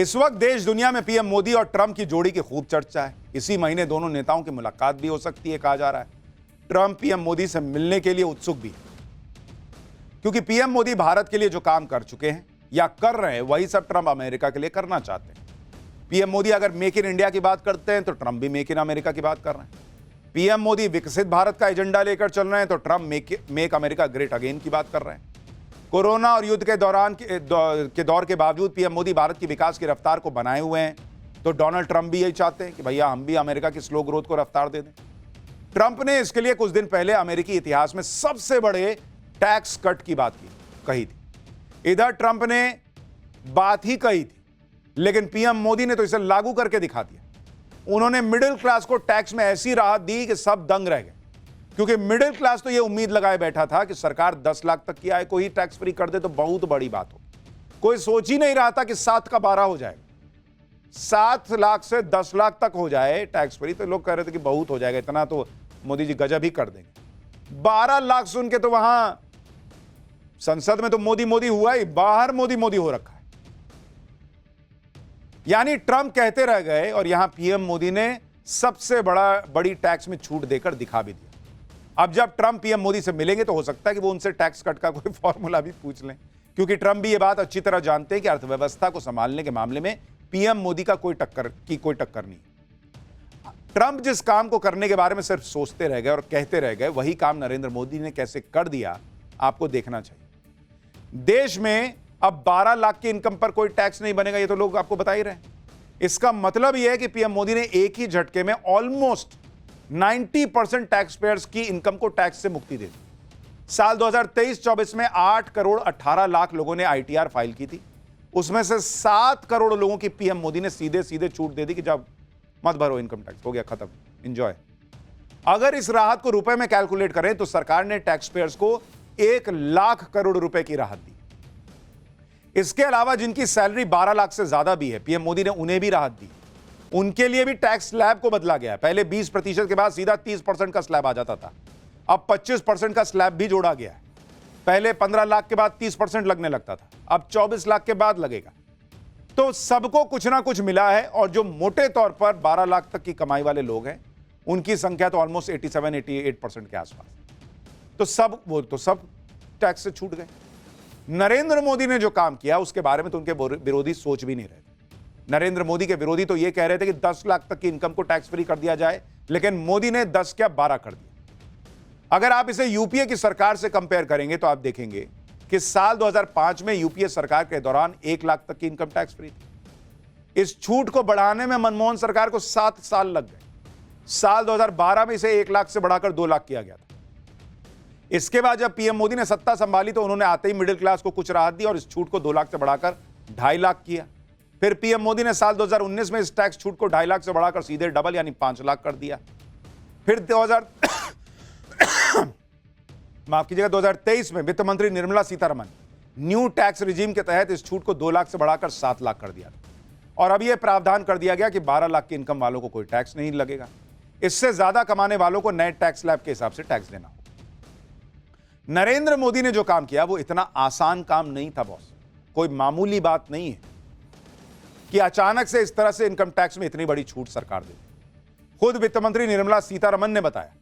इस वक्त देश दुनिया में पीएम मोदी और ट्रंप की जोड़ी की खूब चर्चा है। इसी महीने दोनों नेताओं की मुलाकात भी हो सकती है, कहा जा रहा है। ट्रंप पीएम मोदी से मिलने के लिए उत्सुक भी है, क्योंकि पीएम मोदी भारत के लिए जो काम कर चुके हैं या कर रहे हैं, वही सब ट्रंप अमेरिका के लिए करना चाहते हैं। पीएम मोदी अगर मेक इन इंडिया की बात करते हैं तो ट्रंप भी मेक इन अमेरिका की बात कर रहे हैं। पीएम मोदी विकसित भारत का एजेंडा लेकर चल रहे हैं तो Trump make America great again की बात कर रहे हैं। कोरोना और युद्ध के दौर के बावजूद पीएम मोदी भारत की विकास की रफ्तार को बनाए हुए हैं, तो डोनाल्ड ट्रंप भी यही चाहते हैं कि भैया हम भी अमेरिका की स्लो ग्रोथ को रफ्तार दे दें। ट्रंप ने इसके लिए कुछ दिन पहले अमेरिकी इतिहास में सबसे बड़े टैक्स कट की बात कही थी। इधर ट्रंप ने बात ही कही थी, लेकिन पीएम मोदी ने तो इसे लागू करके दिखा दिया। उन्होंने मिडिल क्लास को टैक्स में ऐसी राहत दी कि सब दंग रह गए, क्योंकि मिडिल क्लास तो यह उम्मीद लगाए बैठा था कि सरकार 10 लाख तक की आय को ही टैक्स फ्री कर दे तो बहुत बड़ी बात हो। कोई सोच ही नहीं रहा था कि 7 का 12 हो जाएगा। 7 लाख से 10 लाख तक हो जाए टैक्स फ्री, तो लोग कह रहे थे कि बहुत हो जाएगा, इतना तो मोदी जी गजब ही कर देंगे। 12 लाख सुन के तो वहां संसद में तो मोदी मोदी हुआ ही, बाहर मोदी मोदी हो रखा है। यानी ट्रंप कहते रह गए और यहां पीएम मोदी ने सबसे बड़ी टैक्स में छूट देकर दिखा भी दिया। अब जब ट्रंप पीएम मोदी से मिलेंगे तो हो सकता है कि वो उनसे टैक्स कट का कोई फॉर्मूला भी पूछ लें, क्योंकि ट्रंप भी ये बात अच्छी तरह जानते हैं कि अर्थव्यवस्था को संभालने के मामले में पीएम मोदी का कोई टक्कर नहीं। ट्रंप जिस काम को करने के बारे में सिर्फ सोचते रह गए और कहते रह गए, वही काम नरेंद्र मोदी ने कैसे कर दिया आपको देखना चाहिए। देश में अब 12 लाख की इनकम पर कोई टैक्स नहीं बनेगा, ये तो लोग आपको बता ही रहे हैं। इसका मतलब यह है कि पीएम मोदी ने एक ही झटके में ऑलमोस्ट 90% टैक्स पेयर्स की इनकम को टैक्स से मुक्ति दे दी। साल 2023-24 में 8 करोड़ 18 लाख लोगों ने आईटीआर फाइल की थी। उसमें से 7 करोड़ लोगों की पीएम मोदी ने सीधे सीधे छूट दे दी कि जब मत भरो इनकम टैक्स, हो गया खत्म, एंजॉय। अगर इस राहत को रुपए में कैलकुलेट करें तो सरकार ने टैक्स पेयर्स को 1 लाख करोड़ रुपए की राहत दी। इसके अलावा जिनकी सैलरी 12 लाख से ज्यादा भी है, पीएम मोदी ने उन्हें भी राहत दी। उनके लिए भी टैक्स स्लैब को बदला गया है। पहले 20% के बाद सीधा 30% का स्लैब आ जाता था, अब 25% का स्लैब भी जोड़ा गया है। पहले 15 लाख के बाद 30% लगने लगता था, अब 24 लाख के बाद लगेगा। तो सबको कुछ ना कुछ मिला है, और जो मोटे तौर पर 12 लाख तक की कमाई वाले लोग हैं, उनकी संख्या तो ऑलमोस्ट 87-88% के आसपास। तो सब टैक्स से छूट गए। नरेंद्र मोदी ने जो काम किया उसके बारे में तो उनके विरोधी सोच भी नहीं रहे थे। नरेंद्र मोदी के विरोधी तो यह कह रहे थे कि 10 लाख तक की इनकम को टैक्स फ्री कर दिया जाए, लेकिन मोदी ने 10 क्या 12 कर दिया। अगर आप इसे यूपीए की सरकार से कंपेयर करेंगे तो आप देखेंगे कि साल 2005 में यूपीए सरकार के दौरान 1 लाख तक की इनकम टैक्स फ्री थी। इस छूट को बढ़ाने में मनमोहन सरकार को 7 साल लग गए। साल 2012 में इसे 1 लाख से बढ़ाकर 2 लाख किया गया था। इसके बाद जब पीएम मोदी ने सत्ता संभाली तो उन्होंने आते ही मिडिल क्लास को कुछ राहत दी और इस छूट को 2 लाख से बढ़ाकर 2.5 लाख किया। फिर पीएम मोदी ने साल 2019 में इस टैक्स छूट को 2.5 लाख से बढ़ाकर सीधे डबल यानी 5 लाख कर दिया। फिर 2023 में वित्त मंत्री Nirmala Sitharaman new tax regime के तहत इस छूट को 2 लाख से बढ़ाकर 7 लाख कर दिया और अब यह प्रावधान कर दिया गया कि 12 लाख की इनकम वालों को कोई टैक्स नहीं लगेगा। इससे ज्यादा कमाने वालों को नए टैक्स स्लैब के हिसाब से टैक्स देना होगा। नरेंद्र मोदी ने जो काम किया वो इतना आसान काम नहीं था बॉस, कोई मामूली बात नहीं है कि अचानक से इस तरह से इनकम टैक्स में इतनी बड़ी छूट सरकार दे। खुद वित्त मंत्री निर्मला सीतारमण ने बताया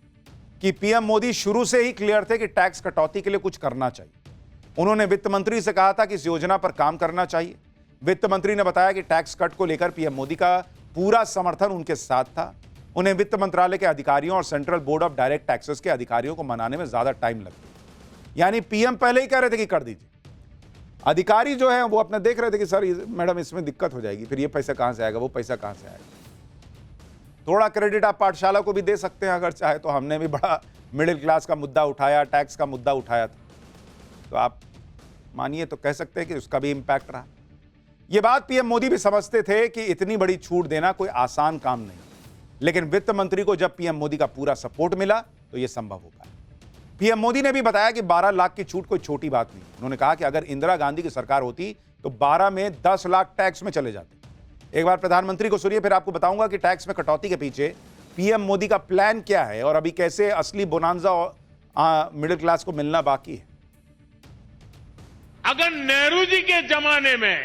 कि पीएम मोदी शुरू से ही क्लियर थे कि टैक्स कटौती के लिए कुछ करना चाहिए। उन्होंने वित्त मंत्री से कहा था कि इस योजना पर काम करना चाहिए। वित्त मंत्री ने बताया कि टैक्स कट को लेकर पीएम मोदी का पूरा समर्थन उनके साथ था। उन्हें वित्त मंत्रालय के अधिकारियों और central board of direct taxes के अधिकारियों को मनाने में ज्यादा टाइम लग गया। यानी पीएम पहले ही कह रहे थे कि कर दीजिए, अधिकारी जो है वो अपने देख रहे थे कि सर मैडम इसमें दिक्कत हो जाएगी, फिर ये पैसा कहां से आएगा, वो पैसा कहां से आएगा। थोड़ा क्रेडिट आप पाठशाला को भी दे सकते हैं अगर चाहे तो। हमने भी बड़ा मिडिल क्लास का मुद्दा उठाया, टैक्स का मुद्दा उठाया था, तो आप मानिए तो कह सकते हैं कि उसका भी इंपैक्ट रहा। यह बात पीएम मोदी भी समझते थे कि इतनी बड़ी छूट देना कोई आसान काम नहीं, लेकिन वित्त मंत्री को जब पीएम मोदी का पूरा सपोर्ट मिला तो यह संभव हो पाया। पीएम मोदी ने भी बताया कि 12 लाख की छूट कोई छोटी बात नहीं। उन्होंने कहा कि अगर इंदिरा गांधी की सरकार होती तो 12 में 10 लाख टैक्स में चले जाते। एक बार प्रधानमंत्री को सुनिए, फिर आपको बताऊंगा कि टैक्स में कटौती के पीछे पीएम मोदी का प्लान क्या है और अभी कैसे असली बोनांजा मिडिल क्लास को मिलना बाकी है। अगर नेहरू जी के जमाने में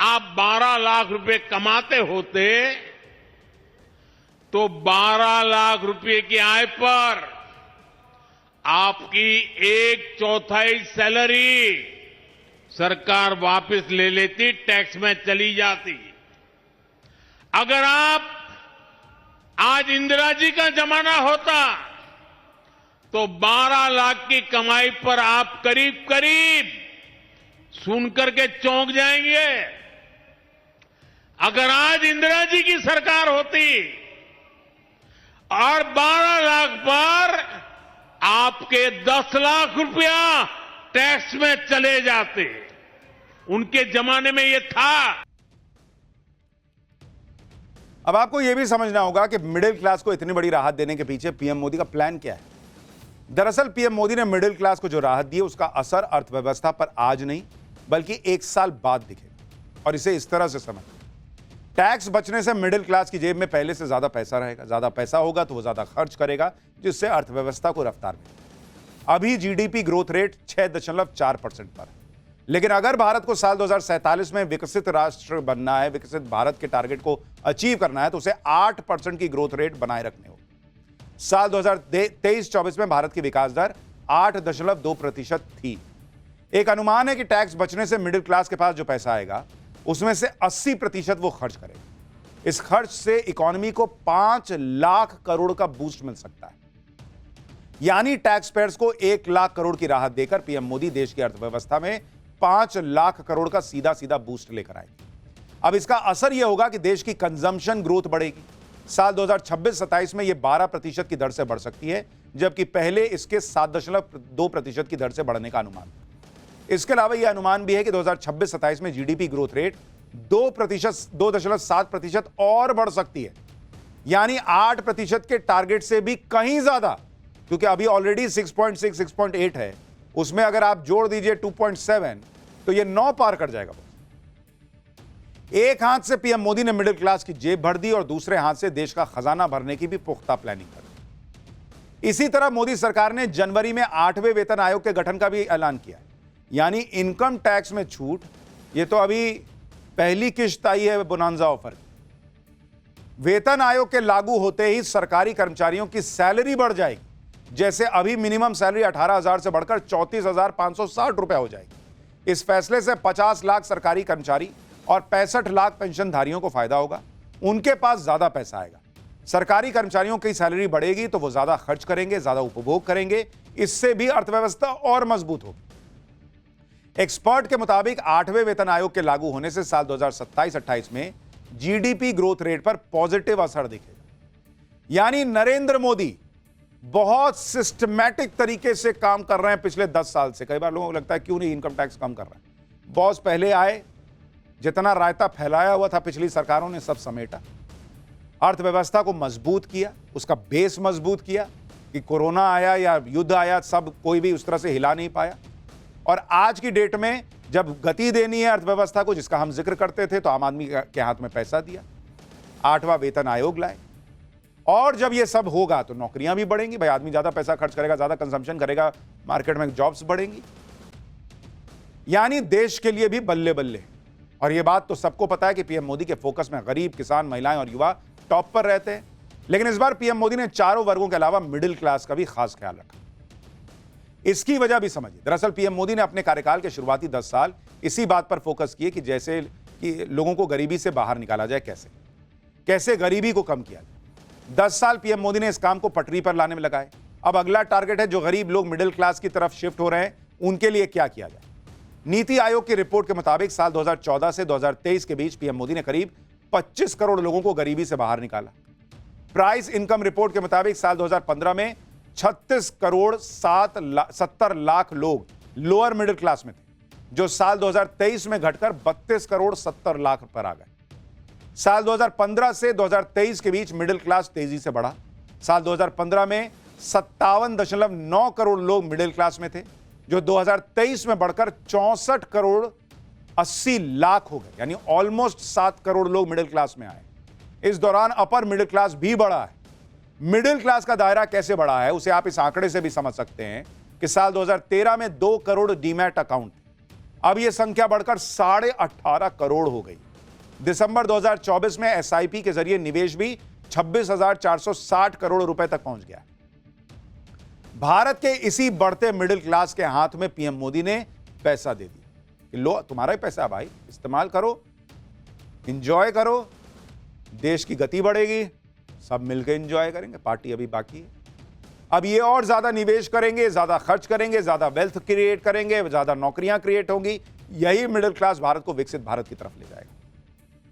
आप 12 लाख रुपए कमाते होते तो 12 लाख रुपए की आय पर आपकी 1/4 सैलरी सरकार वापस ले लेती, टैक्स में चली जाती। अगर आप आज इंदिरा जी का जमाना होता तो 12 लाख की कमाई पर आप करीब करीब सुनकर के चौंक जाएंगे। अगर आज इंदिरा जी की सरकार होती और 12 लाख पर आपके 10 लाख रुपया टैक्स में चले जाते, उनके जमाने में ये था। अब आपको यह भी समझना होगा कि मिडिल क्लास को इतनी बड़ी राहत देने के पीछे पीएम मोदी का प्लान क्या है। दरअसल पीएम मोदी ने मिडिल क्लास को जो राहत दी है उसका असर अर्थव्यवस्था पर आज नहीं बल्कि 1 साल बाद दिखेगा। और इसे इस तरह से समझ, टैक्स बचने से मिडिल क्लास की जेब में पहले से ज्यादा पैसा रहेगा। ज्यादा पैसा होगा तो वो ज्यादा खर्च करेगा, जिससे अर्थव्यवस्था को रफ्तार मिलेगी। अभी जीडीपी ग्रोथ रेट 6.4% पर है, लेकिन अगर भारत को साल 2047 में विकसित राष्ट्र बनना है, विकसित भारत के टारगेट को अचीव करना है, तो उसे 8% की ग्रोथ रेट बनाए रखने होगी। साल 2023-24 में भारत की विकास दर 8.2% थी। एक अनुमान है कि टैक्स बचने से मिडिल क्लास के पास जो पैसा आएगा उसमें से 80% वो खर्च करेगा। इस खर्च से इकोनॉमी को 5 लाख करोड़ का बूस्ट मिल सकता है। यानी टैक्स पेयर्स को 1 लाख करोड़ की राहत देकर पीएम मोदी देश की अर्थव्यवस्था में 5 लाख करोड़ का सीधा सीधा बूस्ट लेकर आएंगे। अब इसका असर यह होगा कि देश की कंजम्पशन ग्रोथ बढ़ेगी। साल 2026-27 में यह 12% की दर से बढ़ सकती है, जबकि पहले इसके 7.2% की दर से बढ़ने का अनुमान था। इसके अलावा यह अनुमान भी है कि 2026-27 में जीडीपी ग्रोथ रेट 2.7% और बढ़ सकती है, यानी 8% के टारगेट से भी कहीं ज्यादा, क्योंकि अभी ऑलरेडी 6.6, 6.8 है, उसमें अगर आप जोड़ दीजिए 2.7 तो यह 9 पार कर जाएगा। एक हाथ से पीएम मोदी ने मिडिल क्लास की जेब भर दी और दूसरे हाथ से देश का खजाना भरने की भी पुख्ता प्लानिंग कर दी। इसी तरह मोदी सरकार ने जनवरी में 8वें वेतन आयोग के गठन का भी ऐलान किया, यानी इनकम टैक्स में छूट। यह तो अभी पहली किश्त आई है बोनांजा ऑफर। वेतन आयोग के लागू होते ही सरकारी कर्मचारियों की सैलरी बढ़ जाएगी। जैसे अभी मिनिमम सैलरी 18,000 से बढ़कर 34,560 रुपए हो जाएगी। इस फैसले से 50 लाख सरकारी कर्मचारी और 65 लाख पेंशनधारियों को फायदा होगा। उनके पास ज्यादा पैसा आएगा। सरकारी कर्मचारियों की सैलरी बढ़ेगी तो वो ज्यादा खर्च करेंगे, ज्यादा उपभोग करेंगे। इससे भी अर्थव्यवस्था और मजबूत होगी। एक्सपर्ट के मुताबिक 8वें वेतन आयोग के लागू होने से साल 2027-28 में जीडीपी ग्रोथ रेट पर पॉजिटिव असर दिखेगा। यानी नरेंद्र मोदी बहुत सिस्टमैटिक तरीके से काम कर रहे हैं पिछले 10 साल से। कई बार लोगों को लगता है क्यों नहीं इनकम टैक्स कम कर रहे हैं। बॉस पहले आए, जितना रायता फैलाया हुआ था पिछली सरकारों ने सब समेटा, अर्थव्यवस्था को मजबूत किया, उसका बेस मजबूत किया कि कोरोना आया या युद्ध आया, सब कोई भी उस तरह से हिला नहीं पाया। और आज की डेट में जब गति देनी है अर्थव्यवस्था को, जिसका हम जिक्र करते थे, तो आम आदमी के हाथ में पैसा दिया, 8वां वेतन आयोग लाए। और जब ये सब होगा तो नौकरियां भी बढ़ेंगी। भाई आदमी ज्यादा पैसा खर्च करेगा, ज्यादा कंजम्पशन करेगा, मार्केट में जॉब्स बढ़ेंगी, यानी देश के लिए भी बल्ले बल्ले। और यह बात तो सबको पता है कि पीएम मोदी के फोकस में गरीब, किसान, महिलाएं और युवा टॉप पर रहते हैं। लेकिन इस बार पीएम मोदी ने चारों वर्गों के अलावा मिडिल क्लास का भी खास ख्याल रखा। इसकी वजह भी समझिए। दरअसल पीएम मोदी ने अपने कार्यकाल के शुरुआती 10 साल इसी बात पर फोकस किए कि जैसे कि लोगों को गरीबी से बाहर निकाला जाए, कैसे गरीबी को कम किया जाए। 10 साल पीएम मोदी ने इस काम को पटरी पर लाने में लगाए। अब अगला टारगेट है जो गरीब लोग मिडिल क्लास की तरफ शिफ्ट हो रहे हैं, उनके लिए क्या किया जाए। नीति आयोग की रिपोर्ट के मुताबिक साल 2014 से 2023 के बीच पीएम मोदी ने करीब 25 करोड़ लोगों को गरीबी से बाहर निकाला। प्राइस इनकम रिपोर्ट के मुताबिक साल 2015 में 36 करोड़ 70 लाख लोग लोअर मिडिल क्लास में थे, जो साल 2023 में घटकर 32 करोड़ 70 लाख पर आ गए। साल 2015 से 2023 के बीच मिडिल क्लास तेजी से बढ़ा। साल 2015 में 57.9 करोड़ लोग मिडिल क्लास में थे, जो 2023 में बढ़कर 64 करोड़ 80 लाख हो गए, यानी ऑलमोस्ट 7 करोड़ लोग मिडिल क्लास में आए। इस दौरान अपर मिडिल क्लास भी बढ़ा है। मिडिल क्लास का दायरा कैसे बढ़ा है उसे आप इस आंकड़े से भी समझ सकते हैं कि साल 2013 में 2 करोड़ डीमैट अकाउंट, अब यह संख्या बढ़कर 18.5 करोड़ हो गई। दिसंबर 2024 में एसआईपी के जरिए निवेश भी 26,460 करोड़ रुपए तक पहुंच गया। भारत के इसी बढ़ते मिडिल क्लास के हाथ में पीएम मोदी ने पैसा दे दिया कि लो तुम्हारा ही पैसा भाई, इस्तेमाल करो, एंजॉय करो, देश की गति बढ़ेगी, सब मिलकर एंजॉय करेंगे। पार्टी अभी बाकी है। अब ये और ज्यादा निवेश करेंगे, ज्यादा खर्च करेंगे, ज्यादा वेल्थ क्रिएट करेंगे, ज्यादा नौकरियां क्रिएट होंगी। यही मिडिल क्लास भारत को विकसित भारत की तरफ ले जाएगा।